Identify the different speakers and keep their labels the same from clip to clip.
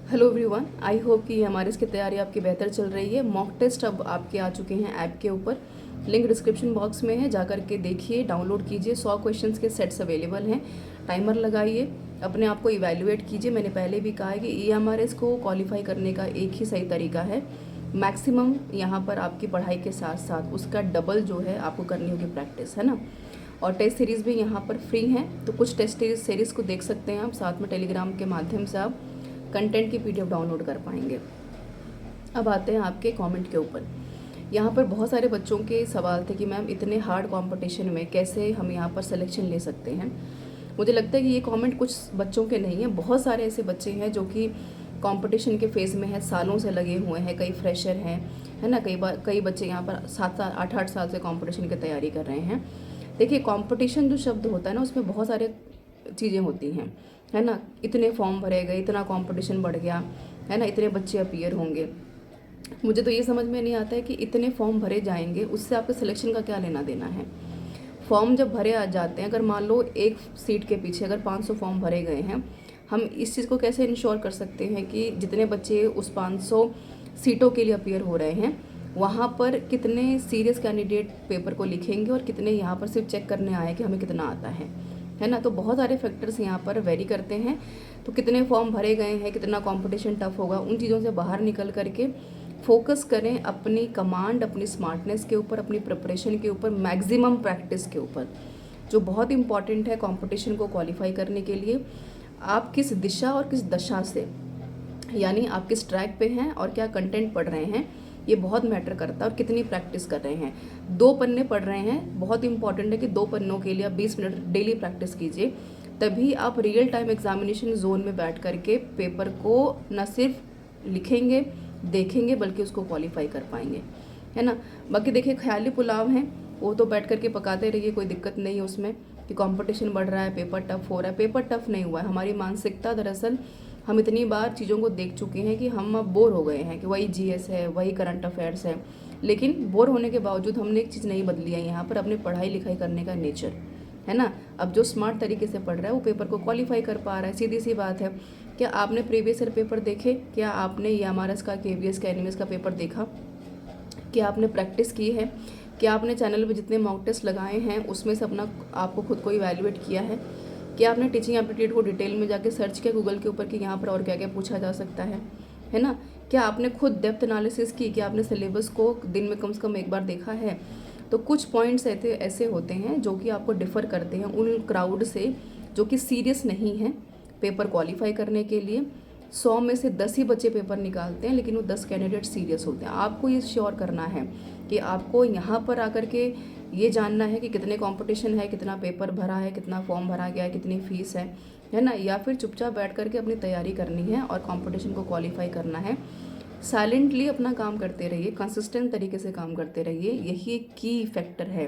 Speaker 1: Hello everyone, I hope कि हमारी इसकी तैयारी आपकी बेहतर चल रही है। मॉक टेस्ट अब आपके आ चुके हैं ऐप के ऊपर। लिंक डिस्क्रिप्शन बॉक्स में है, जाकर के देखिए, डाउनलोड कीजिए। 100 क्वेश्चंस के सेट्स अवेलेबल हैं। टाइमर लगाइए, अपने आप को इवैल्यूएट कीजिए। मैंने पहले भी कहा है कि EMRS को क्वालिफाई करने का एक ही सही तरीका है, मैक्सिमम यहाँ पर आपकी पढ़ाई के साथ साथ उसका डबल जो है आपको करनी होगी प्रैक्टिस, है ना। और टेस्ट सीरीज़ भी यहाँ पर फ्री हैं, तो कुछ टेस्ट सीरीज़ को देख सकते हैं आप। साथ में टेलीग्राम के माध्यम से आप कंटेंट की PDF डाउनलोड कर पाएंगे। अब आते हैं आपके कमेंट के ऊपर। यहाँ पर बहुत सारे बच्चों के सवाल थे कि मैम इतने हार्ड कंपटीशन में कैसे हम यहाँ पर सिलेक्शन ले सकते हैं। मुझे लगता है कि ये कमेंट कुछ बच्चों के नहीं है, बहुत सारे ऐसे बच्चे हैं जो कि कंपटीशन के फेज़ में हैं, सालों से लगे हुए हैं। कई फ्रेशर हैं, है ना। कई बच्चे यहाँ पर 7-8 साल से कंपटीशन की तैयारी कर रहे हैं। देखिए, कंपटीशन जो शब्द होता है ना, उसमें बहुत सारे चीज़ें होती हैं, है ना। इतने फॉर्म भरे गए, इतना कंपटीशन बढ़ गया, है ना, इतने बच्चे अपीयर होंगे। मुझे तो ये समझ में नहीं आता है कि इतने फॉर्म भरे जाएंगे, उससे आपके सिलेक्शन का क्या लेना देना है। फॉर्म जब भरे आ जाते हैं, अगर मान लो एक सीट के पीछे अगर 500 फॉर्म भरे गए हैं, हम इस चीज़ को कैसे इंश्योर कर सकते हैं कि जितने बच्चे उस 500 सीटों के लिए अपीयर हो रहे हैं, वहाँ पर कितने सीरियस कैंडिडेट पेपर को लिखेंगे और कितने यहाँ पर सिर्फ चेक करने आए कि हमें कितना आता है ना। तो बहुत सारे फैक्टर्स यहाँ पर वेरी करते हैं। तो कितने फॉर्म भरे गए हैं, कितना कंपटीशन टफ होगा, उन चीज़ों से बाहर निकल करके फोकस करें अपनी कमांड, अपनी स्मार्टनेस के ऊपर, अपनी प्रिपरेशन के ऊपर, मैक्सिमम प्रैक्टिस के ऊपर, जो बहुत इंपॉर्टेंट है कंपटीशन को क्वालिफाई करने के लिए। आप किस दिशा और किस दशा से, यानी आप किस ट्रैक पे हैं और क्या कंटेंट पढ़ रहे हैं, ये बहुत मैटर करता है। और कितनी प्रैक्टिस कर रहे हैं। 2 पन्ने पढ़ रहे हैं, बहुत इंपॉर्टेंट है कि 2 पन्नों के लिए आप 20 मिनट डेली प्रैक्टिस कीजिए। तभी आप रियल टाइम एग्जामिनेशन जोन में बैठ करके पेपर को न सिर्फ लिखेंगे, देखेंगे, बल्कि उसको क्वालिफाई कर पाएंगे, है ना। बाकी देखिए, ख्याली पुलाव हैं, वो तो बैठ करके पकाते रहिए, कोई दिक्कत नहीं है उसमें कि कंपटीशन बढ़ रहा है, पेपर टफ हो रहा है। पेपर टफ नहीं हुआ है, हमारी मानसिकता, दरअसल हम इतनी बार चीज़ों को देख चुके हैं कि हम अब बोर हो गए हैं कि वही GS है, वही करंट अफेयर्स है। लेकिन बोर होने के बावजूद हमने एक चीज़ नहीं बदली है यहाँ पर, अपने पढ़ाई लिखाई करने का नेचर, है ना। अब जो स्मार्ट तरीके से पढ़ रहा है वो पेपर को क्वालिफाई कर पा रहा है, सीधी सी बात है। क्या आपने प्रीवियस ईयर पेपर देखे? क्या आपने EMRS का, KVS का, NVS का पेपर देखा? क्या आपने प्रैक्टिस की है? क्या आपने चैनल पे जितने मॉक टेस्ट लगाए हैं उसमें से अपना आपको खुद को इवैल्यूएट किया है? क्या आपने टीचिंग एप्टीट्यूड को डिटेल में जाके सर्च किया गूगल के ऊपर कि यहाँ पर और क्या क्या पूछा जा सकता है ना। क्या आपने खुद डेप्थ एनालिसिस की? कि आपने सिलेबस को दिन में कम से कम एक बार देखा है? तो कुछ पॉइंट्स ऐसे होते हैं जो कि आपको डिफ़र करते हैं उन क्राउड से जो कि सीरियस नहीं है पेपर क्वालिफाई करने के लिए। 100 में से 10 ही बच्चे पेपर निकालते हैं, लेकिन वो 10 कैंडिडेट सीरियस होते हैं। आपको ये श्योर करना है कि आपको यहाँ पर आकर के ये जानना है कि कितने कंपटीशन है, कितना पेपर भरा है, कितना फॉर्म भरा गया है, कितनी फीस है ना। या फिर चुपचाप बैठ करके अपनी तैयारी करनी है और कंपटीशन को क्वालिफाई करना है। साइलेंटली अपना काम करते रहिए, कंसिस्टेंट तरीके से काम करते रहिए। यही एक की फैक्टर है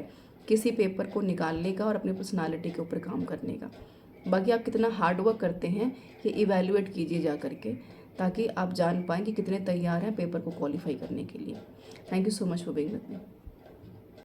Speaker 1: किसी पेपर को निकालने का और अपनी पर्सनालिटी के ऊपर काम करने का। बाकी आप कितना हार्ड वर्क करते हैं ये इवैल्यूएट कीजिए जा करके, ताकि आप जान पाएँ कि कितने तैयार हैं पेपर को क्वालिफाई करने के लिए। Thank you so much for being with me.